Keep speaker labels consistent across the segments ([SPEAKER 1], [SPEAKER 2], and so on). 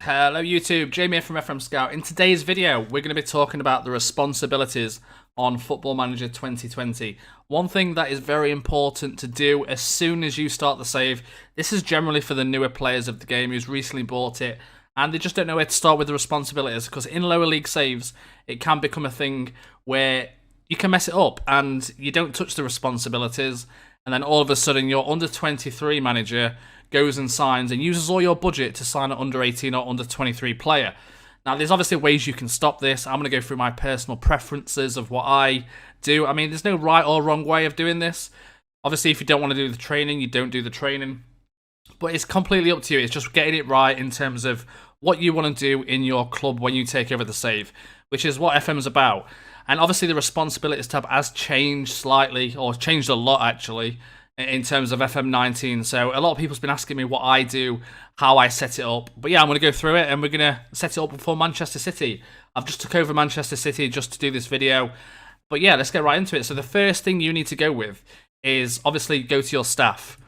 [SPEAKER 1] Hello YouTube, Jamie here from FM Scout. In today's video, we're going to be talking about the responsibilities on Football Manager 2020. One thing that is very important to do as soon as you start the save, this is generally for the newer players of the game who's recently bought it, and they just don't know where to start with the responsibilities, because in lower league saves, it can become a thing where you can mess it up, and you don't touch the responsibilities, and then all of a sudden your under 23 manager goes and signs and uses all your budget to sign an under 18 or under 23 player. Now, there's obviously ways you can stop this. I'm going to go through my personal preferences of what I do. I mean, there's no right or wrong way of doing this. Obviously, if you don't want to do the training, you don't do the training. But it's completely up to you. It's just getting it right in terms of what you want to do in your club when you take over the save, which is what FM is about. And obviously, the responsibilities tab has changed slightly, or changed a lot actually, in terms of FM19. So a lot of people's been asking me what I do, how I set it up. But yeah, I'm going to go through it and we're going to set it up for Manchester City. I've just took over Manchester City just to do this video. But yeah, let's get right into it. So the first thing you need to go with is obviously go to your staff.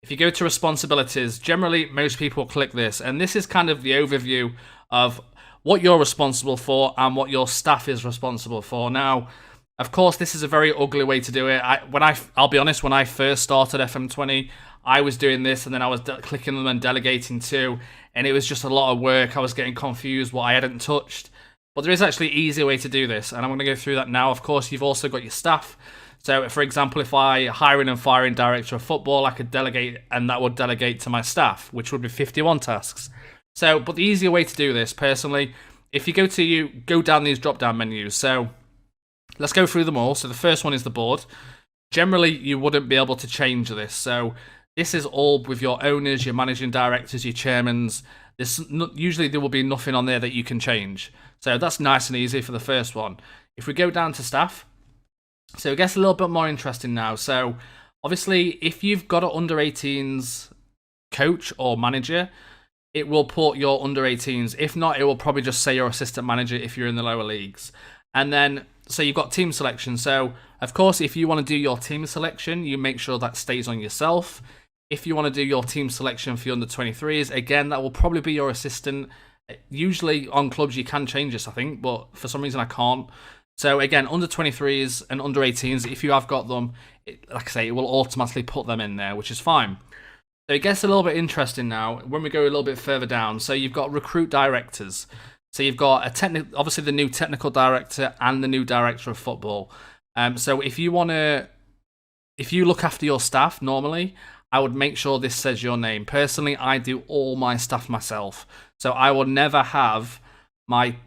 [SPEAKER 1] If you go to responsibilities, generally most people click this. And this is kind of the overview of what you're responsible for and what your staff is responsible for. Now, of course, this is a very ugly way to do it. I'll be honest, when I first started FM20, I was doing this and then I was clicking them and delegating too, and it was just a lot of work. I was getting confused what I hadn't touched. But there is actually an easier way to do this, and I'm going to go through that now. Of course, you've also got your staff. So, for example, if I hiring and firing director of football, I could delegate, and that would delegate to my staff, which would be 51 tasks. So, but the easier way to do this, personally, if you go down these drop-down menus. So, let's go through them all. So the first one is the board. Generally, you wouldn't be able to change this. So this is all with your owners, your managing directors, your chairmans. Usually there will be nothing on there that you can change. So that's nice and easy for the first one. If we go down to staff, so it gets a little bit more interesting now. So obviously, if you've got an under 18s coach or manager, it will put your under 18s. If not, it will probably just say your assistant manager if you're in the lower leagues. And then, so you've got team selection. So, of course, if you want to do your team selection, you make sure that stays on yourself. If you want to do your team selection for your under 23s, again, that will probably be your assistant. Usually on clubs you can change this, I think, but for some reason I can't. So again, under 23s and under 18s, if you have got them, like I say, it will automatically put them in there, which is fine. So it gets a little bit interesting now when we go a little bit further down. So you've got recruit directors. So you've got obviously the new technical director and the new director of football. So if you look after your staff normally, I would make sure this says your name. Personally, I do all my stuff myself. So I will never have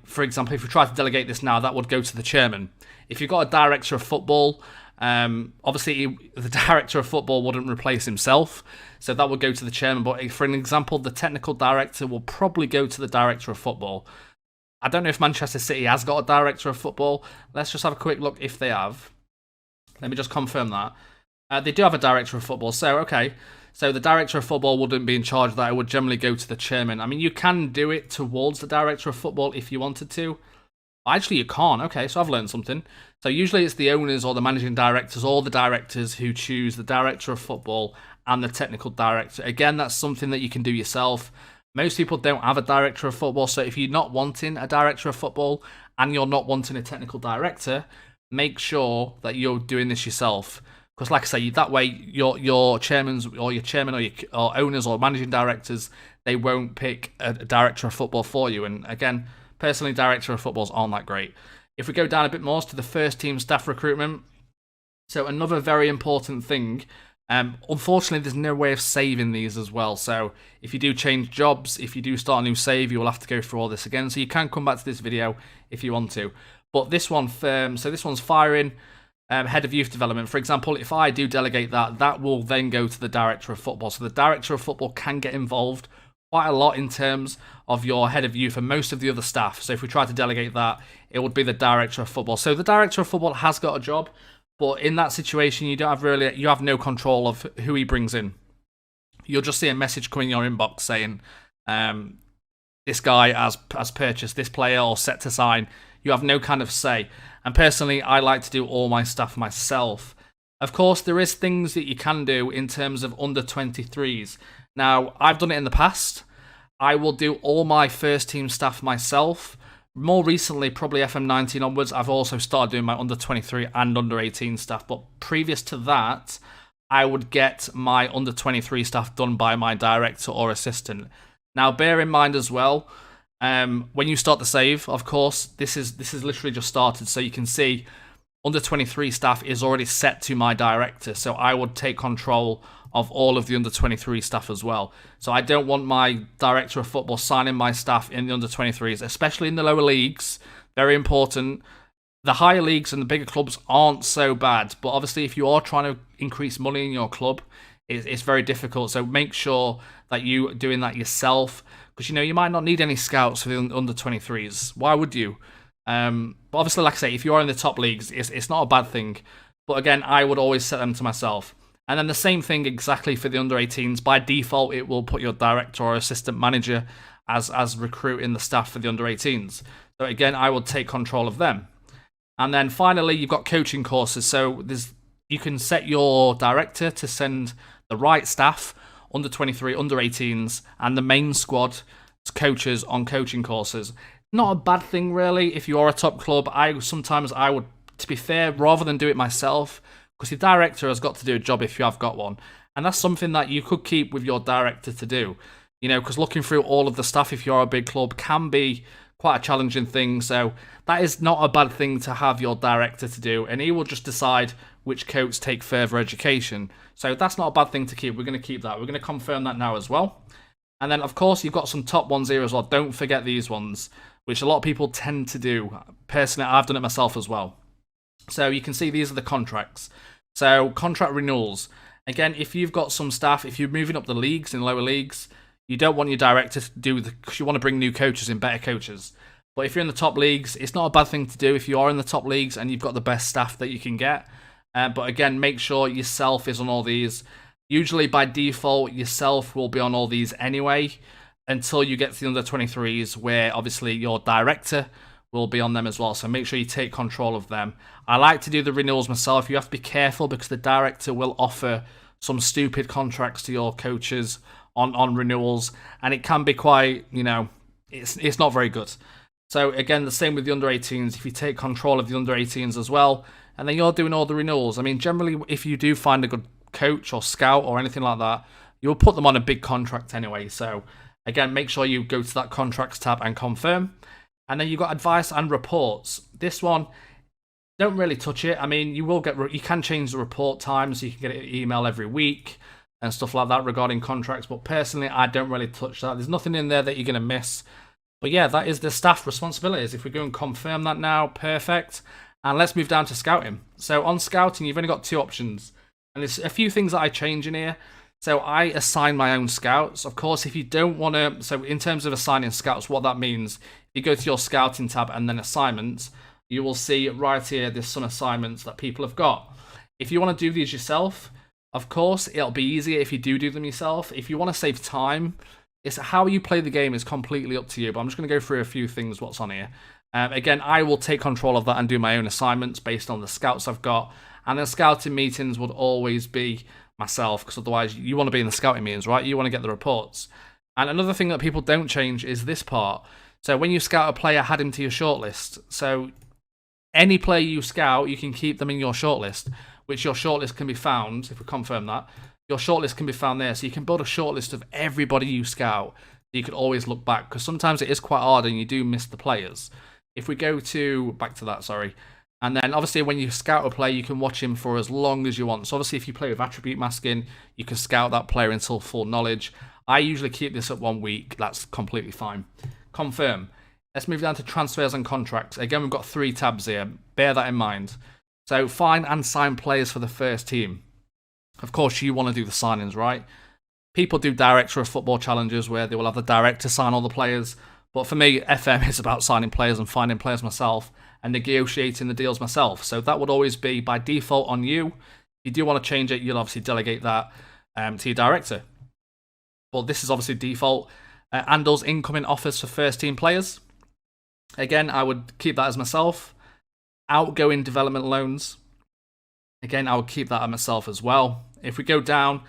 [SPEAKER 1] for example, if we try to delegate this now, that would go to the chairman. If you've got a director of football, obviously the director of football wouldn't replace himself. So that would go to the chairman. But for an example, the technical director will probably go to the director of football. I don't know if Manchester City has got a director of football. Let's just have a quick look if they have. Let me just confirm that. They do have a director of football. So, okay. So the director of football wouldn't be in charge of that. It would generally go to the chairman. I mean, you can do it towards the director of football if you wanted to. Actually, you can't. Okay, so I've learned something. So usually it's the owners or the managing directors or the directors who choose the director of football and the technical director. Again, that's something that you can do yourself. Most people don't have a director of football, so if you're not wanting a director of football and you're not wanting a technical director, make sure that you're doing this yourself. Because like I say, that way your chairman or your owners or managing directors, they won't pick a director of football for you. And again, personally, director of footballs aren't that great. If we go down a bit more to the first team staff recruitment, so another very important thing. Unfortunately, there's no way of saving these as well. So if you do change jobs, if you do start a new save, you will have to go through all this again. So you can come back to this video if you want to. But this one, so this one's firing head of youth development. For example, if I do delegate that, that will then go to the director of football. So the director of football can get involved quite a lot in terms of your head of youth and most of the other staff. So if we try to delegate that, it would be the director of football. So the director of football has got a job. But in that situation, you have no control of who he brings in. You'll just see a message come in your inbox saying, this guy has purchased this player or set to sign. You have no kind of say. And personally, I like to do all my stuff myself. Of course, there is things that you can do in terms of under 23s. Now, I've done it in the past. I will do all my first team staff myself. More recently, probably FM19 onwards, I've also started doing my under 23 and under 18 staff. But previous to that, I would get my under 23 staff done by my director or assistant. Now, bear in mind as well, when you start the save, of course, this is literally just started, so you can see under 23 staff is already set to my director, so I would take control of all of the under 23 staff as well. So I don't want my director of football signing my staff in the under 23s, especially in the lower leagues. Very important. The higher leagues and the bigger clubs aren't so bad, but obviously if you are trying to increase money in your club, it's very difficult. So make sure that you're doing that yourself, because you might not need any scouts for the under 23s. Why would you? But obviously, like I say, if you are in the top leagues, it's not a bad thing. But again, I would always set them to myself. And then the same thing exactly for the under 18s. By default, it will put your director or assistant manager as recruiting the staff for the under 18s. So again, I will take control of them. And then finally, you've got coaching courses. So you can set your director to send the right staff, under 23, under 18s, and the main squad coaches on coaching courses. Not a bad thing, really, if you're a top club. Sometimes I would, to be fair, rather than do it myself, because your director has got to do a job if you have got one. And that's something that you could keep with your director to do. Because looking through all of the stuff, if you're a big club, can be quite a challenging thing. So that is not a bad thing to have your director to do. And he will just decide which coach take further education. So that's not a bad thing to keep. We're going to keep that. We're going to confirm that now as well. And then, of course, you've got some top ones here as well. Don't forget these ones, which a lot of people tend to do. Personally, I've done it myself as well. So you can see these are the contracts. So contract renewals. Again, if you've got some staff, if you're moving up the leagues in lower leagues, you don't want your director to do because you want to bring new coaches in, better coaches. But if you're in the top leagues, it's not a bad thing to do if you are in the top leagues and you've got the best staff that you can get. But again, make sure yourself is on all these. Usually by default, yourself will be on all these anyway, until you get to the under 23s, where obviously your director will be on them as well. So make sure you take control of them. I like to do the renewals myself. You have to be careful because the director will offer some stupid contracts to your coaches on renewals, and it can be quite, it's not very good. So again, the same with the under 18s. If you take control of the under 18s as well, and then you're doing all the renewals. I mean, generally, if you do find a good coach or scout or anything like that, you'll put them on a big contract anyway. So again, make sure you go to that contracts tab and confirm. And then you've got advice and reports. This one, don't really touch it. I mean, you can change the report times. So you can get an email every week and stuff like that regarding contracts. But personally, I don't really touch that. There's nothing in there that you're going to miss. But yeah, that is the staff responsibilities. If we go and confirm that now, perfect. And let's move down to scouting. So on scouting, you've only got two options. And there's a few things that I change in here. So I assign my own scouts. Of course, if you don't want to, so in terms of assigning scouts, what that means, you go to your scouting tab and then assignments, you will see right here, there's some assignments that people have got. If you want to do these yourself, of course, it'll be easier if you do them yourself. If you want to save time, it's how you play the game is completely up to you. But I'm just going to go through a few things what's on here. Again, I will take control of that and do my own assignments based on the scouts I've got. And the scouting meetings would always be myself, because otherwise you want to be in the scouting meetings, right? You want to get the reports. And another thing that people don't change is this part. So when you scout a player, add him to your shortlist. So any player you scout, you can keep them in your shortlist, which your shortlist can be found, if we confirm that, your shortlist can be found there. So you can build a shortlist of everybody you scout. You could always look back, because sometimes it is quite hard and you do miss the players. If we go back to that, sorry. And then obviously when you scout a player, you can watch him for as long as you want. So obviously if you play with attribute masking, you can scout that player until full knowledge. I usually keep this at 1 week. That's completely fine. Confirm. Let's move down to transfers and contracts. Again, we've got 3 tabs here. Bear that in mind. So find and sign players for the first team. Of course, you want to do the signings, right? People do director of football challenges where they will have the director sign all the players. But for me, FM is about signing players and finding players myself and negotiating the deals myself. So that would always be by default on you. If you do want to change it, you'll obviously delegate that to your director. But this is obviously default. Handles incoming offers for first team players. Again, I would keep that as myself. Outgoing development loans. Again, I would keep that as myself as well. If we go down,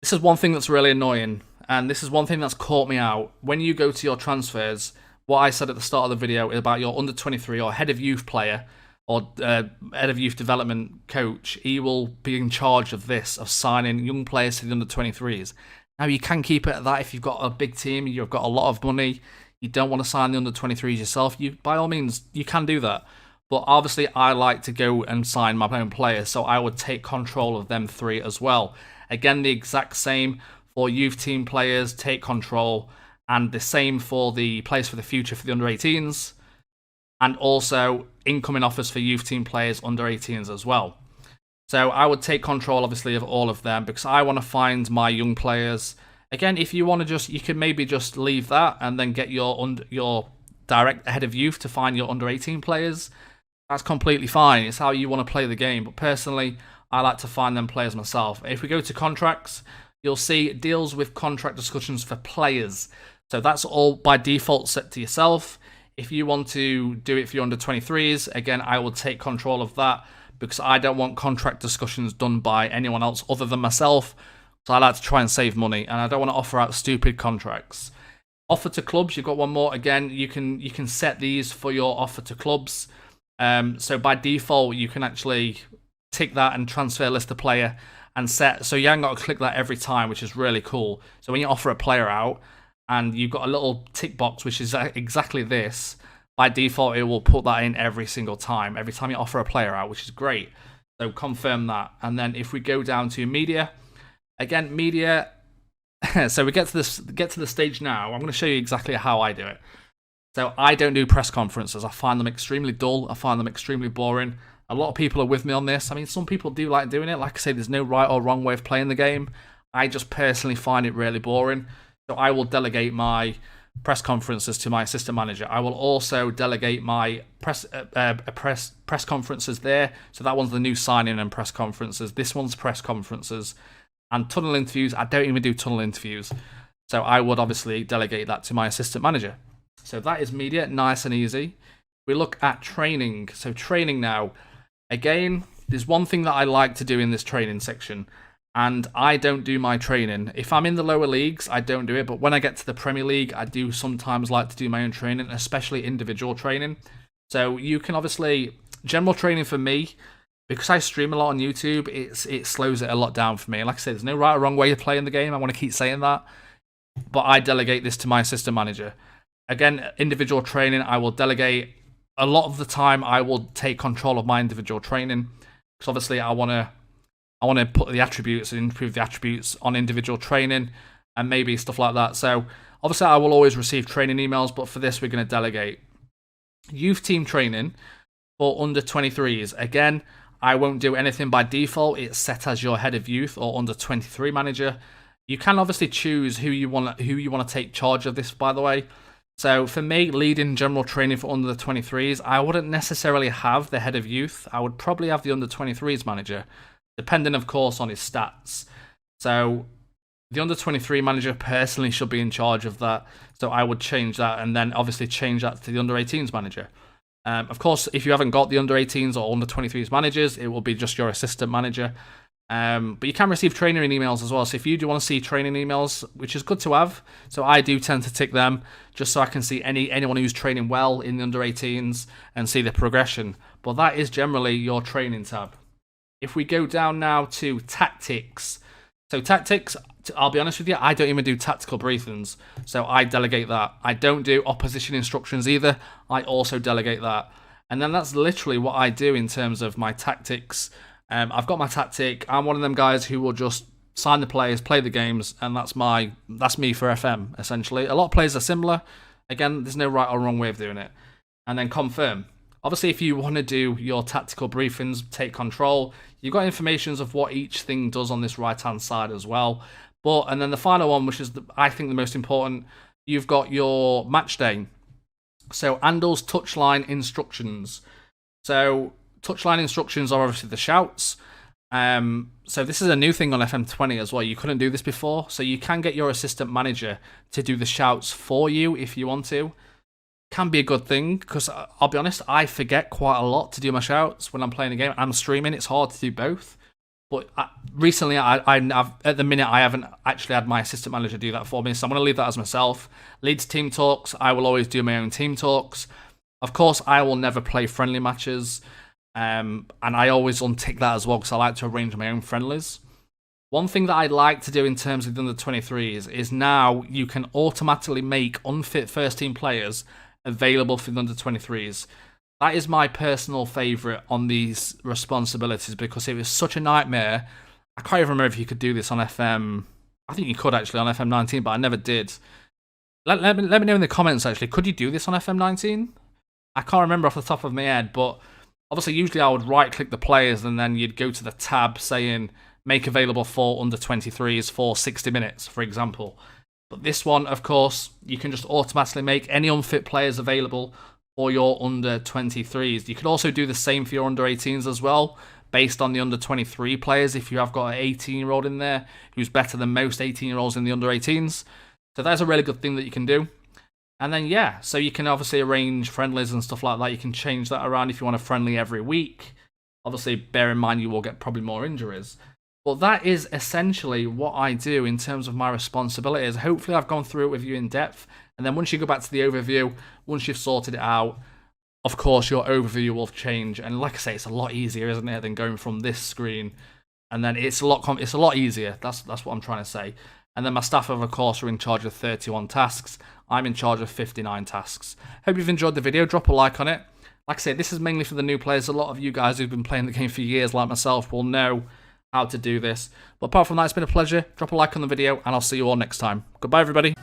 [SPEAKER 1] this is one thing that's really annoying. and this is one thing that's caught me out. When you go to your transfers, what I said at the start of the video is about your under 23 or head of youth player or head of youth development coach. He will be in charge of this, of signing young players to the under 23s. Now, you can keep it at that if you've got a big team, you've got a lot of money, you don't want to sign the under 23s yourself. You, by all means, you can do that. But obviously, I like to go and sign my own players, so I would take control of them 3 as well. Again, the exact same for youth team players, take control, and the same for the players for the future for the under 18s, and also incoming offers for youth team players under 18s as well. So I would take control, obviously, of all of them because I want to find my young players. Again, if you want to you could maybe just leave that and then get your direct head of youth to find your under 18 players. That's completely fine. It's how you want to play the game. But personally, I like to find them players myself. If we go to contracts, you'll see it deals with contract discussions for players. So that's all by default set to yourself. If you want to do it for your under 23s, again, I will take control of that because I don't want contract discussions done by anyone else other than myself. So I like to try and save money, and I don't want to offer out stupid contracts. Offer to clubs, you've got one more. Again, you can set these for your offer to clubs. So by default, you can actually tick that and transfer list a player and set. So you haven't got to click that every time, which is really cool. So when you offer a player out and you've got a little tick box, which is exactly this, by default, it will put that in every single time you offer a player out, which is great. So confirm that. And then if we go down to media, again, media. So we get to the stage now. I'm going to show you exactly how I do it. So I don't do press conferences. I find them extremely dull. I find them extremely boring. A lot of people are with me on this. I mean, some people do like doing it. Like I say, there's no right or wrong way of playing the game. I just personally find it really boring. So I will delegate my press conferences to my assistant manager. I will also delegate my press conferences there. So that one's the new signing and press conferences. This one's press conferences. And tunnel interviews, I don't even do tunnel interviews. So I would obviously delegate that to my assistant manager. So that is media, nice and easy. We look at training. So training now. Again, there's one thing that I like to do in this training section, and I don't do my training. If I'm in the lower leagues, I don't do it, but when I get to the Premier League, I do sometimes like to do my own training, especially individual training. So you can obviously, general training for me, because I stream a lot on YouTube, it slows it a lot down for me. Like I said, there's no right or wrong way of playing the game. I want to keep saying that. But I delegate this to my assistant manager. Again, individual training, I will delegate. A lot of the time, I will take control of my individual training. Because obviously, I want to put the attributes and improve the attributes on individual training and maybe stuff like that. So obviously, I will always receive training emails, but for this, we're going to delegate. Youth team training for under 23s. Again, I won't do anything by default. It's set as your head of youth or under 23 manager. You can obviously choose who you want to take charge of this, by the way. So for me, leading general training for under the 23s, I wouldn't necessarily have the head of youth. I would probably have the under 23s manager, depending, of course, on his stats. So the under 23 manager personally should be in charge of that. So I would change that and then obviously change that to the under 18s manager. Of course, if you haven't got the under 18s or under 23s managers, it will be just your assistant manager. But you can receive training emails as well. So if you do want to see training emails, which is good to have, so I do tend to tick them just so I can see anyone who's training well in the under 18s and see the progression. But that is generally your training tab. If we go down now to tactics. So tactics, I'll be honest with you, I don't even do tactical briefings. So I delegate that. I don't do opposition instructions either. I also delegate that. And then that's literally what I do in terms of my tactics. I've got my tactic. I'm one of them guys who will just sign the players, play the games, and that's me for FM, essentially. A lot of players are similar. Again, there's no right or wrong way of doing it. And then confirm. Obviously, if you want to do your tactical briefings, take control. You've got information of what each thing does on this right-hand side as well. And then the final one, which is, I think, the most important, you've got your match day. So, Andel's touchline instructions. So, touchline instructions are obviously the shouts. So this is a new thing on FM20 as well. You couldn't do this before. So you can get your assistant manager to do the shouts for you if you want to. Can be a good thing because I'll be honest, I forget quite a lot to do my shouts when I'm playing a game. I'm streaming. It's hard to do both. But recently, I've, at the minute, I haven't actually had my assistant manager do that for me, so I'm going to leave that as myself. Leeds team talks, I will always do my own team talks. Of course, I will never play friendly matches, and I always untick that as well because I like to arrange my own friendlies. One thing that I'd like to do in terms of the under-23s is now you can automatically make unfit first-team players available for the under-23s. That is my personal favourite on these responsibilities because it was such a nightmare. I can't even remember if you could do this on FM. I think you could actually on FM19, but I never did. Let me know in the comments actually. Could you do this on FM19? I can't remember off the top of my head, but obviously usually I would right-click the players and then you'd go to the tab saying make available for under-23s for 60 minutes, for example. But this one, of course, you can just automatically make any unfit players available for your under-23s. You could also do the same for your under-18s as well, based on the under-23 players, if you have got an 18-year-old in there who's better than most 18-year-olds in the under-18s. So that's a really good thing that you can do. And then, yeah, so you can obviously arrange friendlies and stuff like that. You can change that around if you want a friendly every week. Obviously, bear in mind you will get probably more injuries. But that is essentially what I do in terms of my responsibilities. Hopefully I've gone through it with you in depth. And then once you go back to the overview, once you've sorted it out, of course your overview will change. And like I say, it's a lot easier, isn't it, than going from this screen. And then it's a lot easier. That's what I'm trying to say. And then my staff, of course, are in charge of 31 tasks. I'm in charge of 59 tasks. Hope you've enjoyed the video. Drop a like on it. Like I say, this is mainly for the new players. A lot of you guys who've been playing the game for years, like myself, will know how to do this. But apart from that, it's been a pleasure. Drop a like on the video, and I'll see you all next time. Goodbye, everybody.